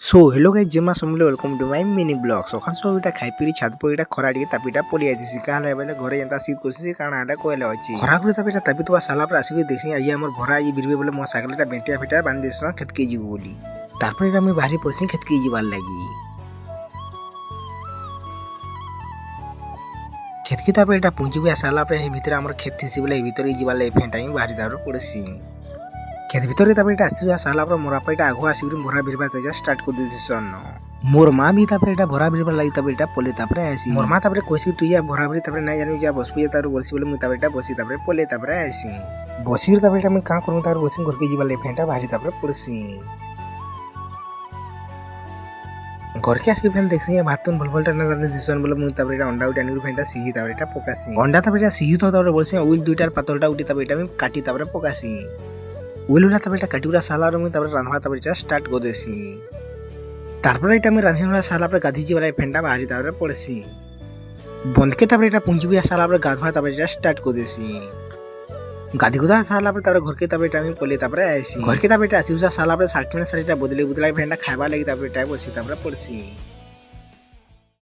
सो hello guys जेमा समले welcome to my mini blog सखन सब इटा खाइ पिरी छात पर इटा खरा डी तापिटा पली आछि काले बेले घरे एंता सीट कोसी काना आडा कोइले अछि खरा गुरे तापिटा तापि तो साला पर आसी देखि आइ हमर भरा ई बिरबे बोले मो साइकिलटा बेंटिया फिटा बांध देस खेत के जी बोली तारपर इटा मैं बाहरी पसी खेत के जीवार लागी खेत की तापे इटा पुंजी बे साला पर हे भीतर हमर खेत थिसी बोले भीतर जीवार लाई फेंटा ही बाहरी दारो पड़सी खेत भीतर आसवा साला मोरा पेटा आगुआ आसिक भरा भिरवा स्टार्ट कर देसन मोर माँ भी भरा भिरवा लगी पले आसी मोर माँ कैसे तु या भरा भरी ना जानी जा बस बसी बोले मुझे बसी पले आसी बसिक मैं क्या करूँ बस घर के जीवा फेंटा बाहरी पड़सी घर के आसिक फेन देखी भात भल भल रांधेसन बोले मुझे अंडा उठा आनी फेंटा सीही पकासी अंडा सीही तो बोलसे उल दुईटार पातलटा उठी काटी पकासी उलुला काटिबुला साला मुझे रांधवा स्टार्ट कर देसी मैं रांधे साला गाधी जी फेंटा बाहरी पड़सी बंद के पुंजी साला गाधवा स्टार्ट कर देसी गाधी गुदा साला घर के पले आसी घर के आसी साला सार्ट में साड़ी बदले बुदला फेंटा खावा लगी बसी पड़सी।